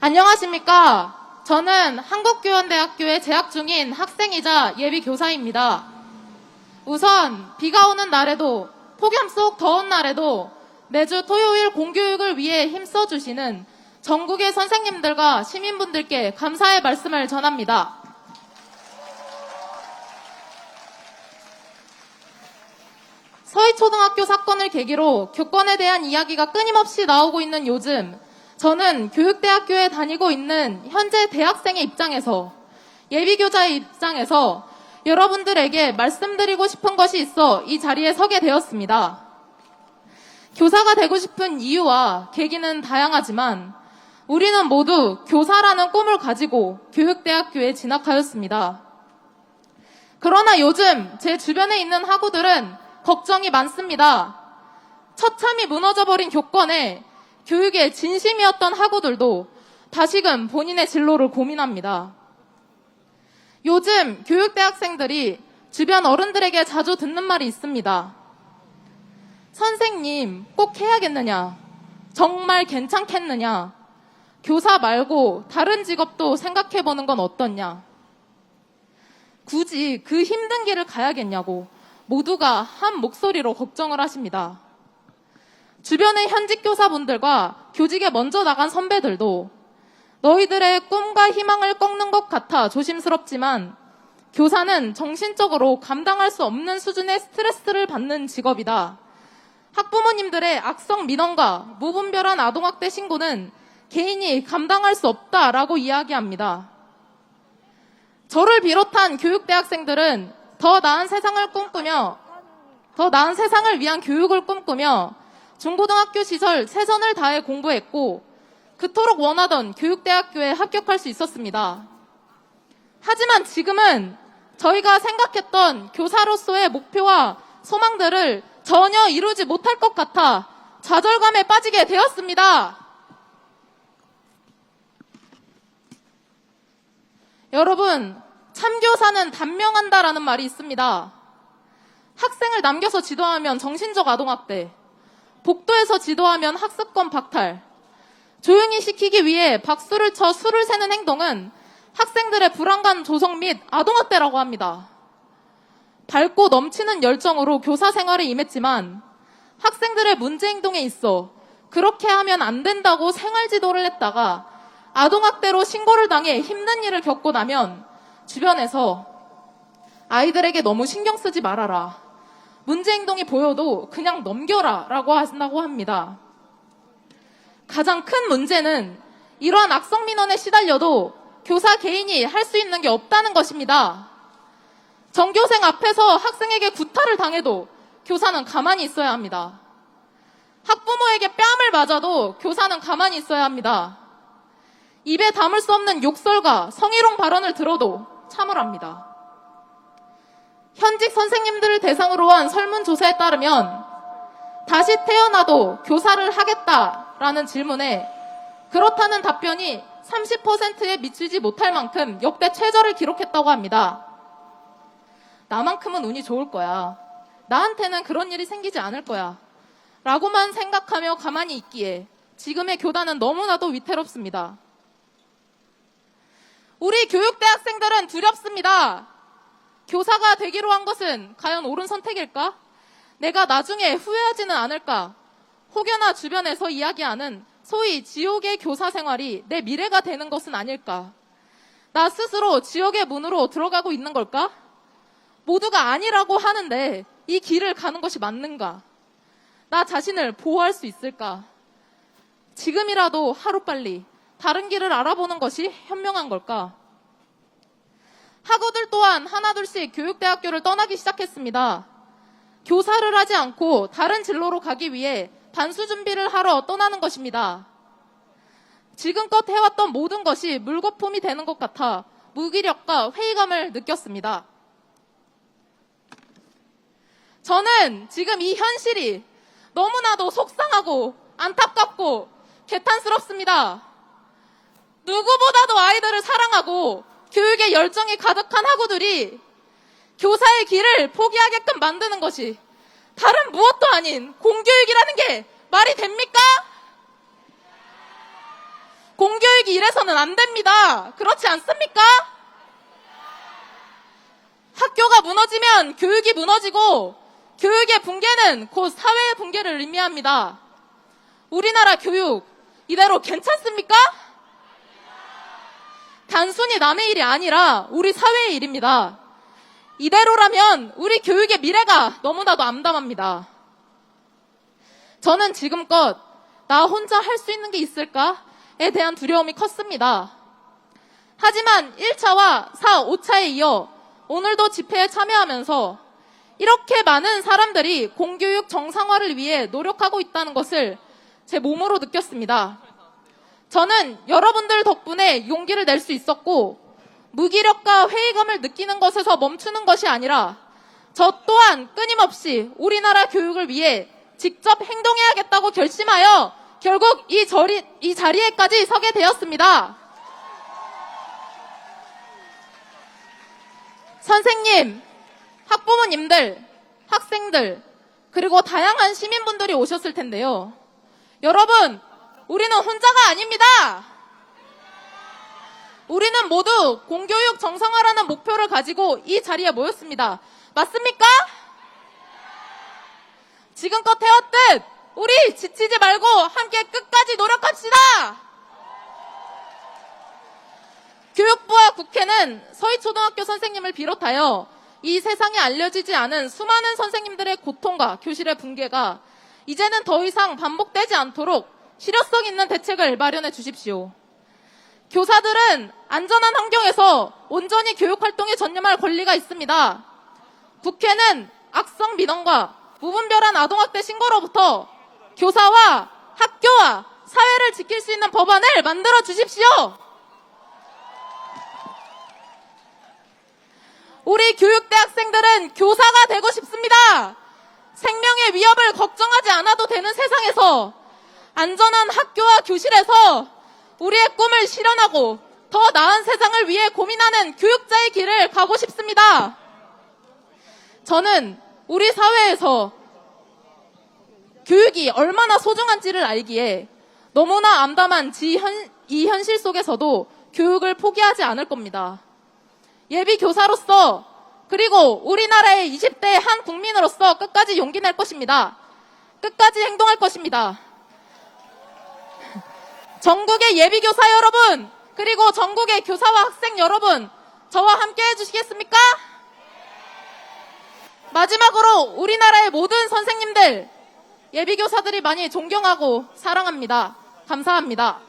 안녕하십니까. 저는 한국교원대학교에 재학 중인 학생이자 예비교사입니다. 우선 비가 오는 날에도 폭염 속 더운 날에도 매주 토요일 공교육을 위해 힘써주시는 전국의 선생님들과 시민분들께 감사의 말씀을 전합니다. 서희초등학교 사건을 계기로 교권에 대한 이야기가 끊임없이 나오고 있는 요즘, 저는 교육대학교에 다니고 있는 현재 대학생의 입장에서, 예비교사의 입장에서 여러분들에게 말씀드리고 싶은 것이 있어 이 자리에 서게 되었습니다. 교사가 되고 싶은 이유와 계기는 다양하지만 우리는 모두 교사라는 꿈을 가지고 교육대학교에 진학하였습니다. 그러나 요즘 제 주변에 있는 학우들은 걱정이 많습니다. 처참히 무너져버린 교권에 교육에 진심이었던 학우들도 다시금 본인의 진로를 고민합니다. 요즘 교육대학생들이 주변 어른들에게 자주 듣는 말이 있습니다. 선생님, 꼭 해야겠느냐? 정말 괜찮겠느냐? 교사 말고 다른 직업도 생각해보는 건 어떻냐? 굳이 그 힘든 길을 가야겠냐고 모두가 한 목소리로 걱정을 하십니다. 주변의 현직 교사분들과 교직에 먼저 나간 선배들도 너희들의 꿈과 희망을 꺾는 것 같아 조심스럽지만 교사는 정신적으로 감당할 수 없는 수준의 스트레스를 받는 직업이다. 학부모님들의 악성 민원과 무분별한 아동학대 신고는 개인이 감당할 수 없다라고 이야기합니다. 저를 비롯한 교육대학생들은 더 나은 세상을 위한 교육을 꿈꾸며 중고등학교 시절 최선을 다해 공부했고 그토록 원하던 교육대학교에 합격할 수 있었습니다. 하지만 지금은 저희가 생각했던 교사로서의 목표와 소망들을 전혀 이루지 못할 것 같아 좌절감에 빠지게 되었습니다. 여러분, 참교사는 단명한다라는 말이 있습니다. 학생을 남겨서 지도하면 정신적 아동학대, 복도에서 지도하면 학습권 박탈, 조용히 시키기 위해 박수를 쳐 수를 세는 행동은 학생들의 불안감 조성 및 아동학대라고 합니다. 밝고 넘치는 열정으로 교사 생활에 임했지만 학생들의 문제 행동에 있어 그렇게 하면 안 된다고 생활 지도를 했다가 아동학대로 신고를 당해 힘든 일을 겪고 나면 주변에서 아이들에게 너무 신경 쓰지 말아라. 문제 행동이 보여도 그냥 넘겨라 라고 하신다고 합니다. 가장 큰 문제는 이러한 악성 민원에 시달려도 교사 개인이 할 수 있는 게 없다는 것입니다. 전교생 앞에서 학생에게 구타를 당해도 교사는 가만히 있어야 합니다. 학부모에게 뺨을 맞아도 교사는 가만히 있어야 합니다. 입에 담을 수 없는 욕설과 성희롱 발언을 들어도 참으랍니다. 현직 선생님들을 대상으로 한 설문조사에 따르면 다시 태어나도 교사를 하겠다라는 질문에 그렇다는 답변이 30%에 미치지 못할 만큼 역대 최저를 기록했다고 합니다. 나만큼은 운이 좋을 거야. 나한테는 그런 일이 생기지 않을 거야. 라고만 생각하며 가만히 있기에 지금의 교단은 너무나도 위태롭습니다. 우리 교육대학생들은 두렵습니다. 교사가 되기로 한 것은 과연 옳은 선택일까? 내가 나중에 후회하지는 않을까? 혹여나 주변에서 이야기하는 소위 지옥의 교사 생활이 내 미래가 되는 것은 아닐까? 나 스스로 지옥의 문으로 들어가고 있는 걸까? 모두가 아니라고 하는데 이 길을 가는 것이 맞는가? 나 자신을 보호할 수 있을까? 지금이라도 하루빨리 다른 길을 알아보는 것이 현명한 걸까? 학우들 또한 하나둘씩 교육대학교를 떠나기 시작했습니다. 교사를 하지 않고 다른 진로로 가기 위해 반수 준비를 하러 떠나는 것입니다. 지금껏 해왔던 모든 것이 물거품이 되는 것 같아 무기력과 회의감을 느꼈습니다. 저는 지금 이 현실이 너무나도 속상하고 안타깝고 개탄스럽습니다. 누구보다도 아이들을 사랑하고 교육에 열정이 가득한 학우들이 교사의 길을 포기하게끔 만드는 것이 다른 무엇도 아닌 공교육이라는 게 말이 됩니까? 공교육이 이래서는 안 됩니다. 그렇지 않습니까? 학교가 무너지면 교육이 무너지고 교육의 붕괴는 곧 사회의 붕괴를 의미합니다. 우리나라 교육 이대로 괜찮습니까? 단순히 남의 일이 아니라 우리 사회의 일입니다. 이대로라면 우리 교육의 미래가 너무나도 암담합니다. 저는 지금껏 나 혼자 할 수 있는 게 있을까에 대한 두려움이 컸습니다. 하지만 1차와 4, 5차에 이어 오늘도 집회에 참여하면서 이렇게 많은 사람들이 공교육 정상화를 위해 노력하고 있다는 것을 제 몸으로 느꼈습니다. 저는 여러분들 덕분에 용기를 낼 수 있었고 무기력과 회의감을 느끼는 것에서 멈추는 것이 아니라 저 또한 끊임없이 우리나라 교육을 위해 직접 행동해야겠다고 결심하여 결국 이 자리에까지 서게 되었습니다. 선생님, 학부모님들, 학생들, 그리고 다양한 시민분들이 오셨을 텐데요. 여러분, 우리는 혼자가 아닙니다. 우리는 모두 공교육 정상화라는 목표를 가지고 이 자리에 모였습니다. 맞습니까? 지금껏 해왔듯 우리 지치지 말고 함께 끝까지 노력합시다. 교육부와 국회는 서희초등학교 선생님을 비롯하여 이 세상에 알려지지 않은 수많은 선생님들의 고통과 교실의 붕괴가 이제는 더 이상 반복되지 않도록 실효성 있는 대책을 마련해 주십시오. 교사들은 안전한 환경에서 온전히 교육활동에 전념할 권리가 있습니다. 국회는 악성 민원과 무분별한 아동학대 신고로부터 교사와 학교와 사회를 지킬 수 있는 법안을 만들어 주십시오. 우리 교육대 학생들은 교사가 되고 싶습니다. 생명의 위협을 걱정하지 않아도 되는 세상에서 안전한 학교와 교실에서 우리의 꿈을 실현하고 더 나은 세상을 위해 고민하는 교육자의 길을 가고 싶습니다. 저는 우리 사회에서 교육이 얼마나 소중한지를 알기에 너무나 암담한 이 현실 속에서도 교육을 포기하지 않을 겁니다. 예비 교사로서 그리고 우리나라의 20대 한 국민으로서 끝까지 용기 낼 것입니다. 끝까지 행동할 것입니다. 전국의 예비 교사 여러분, 그리고 전국의 교사와 학생 여러분, 저와 함께 해주시겠습니까? 마지막으로 우리나라의 모든 선생님들, 예비 교사들이 많이 존경하고 사랑합니다. 감사합니다.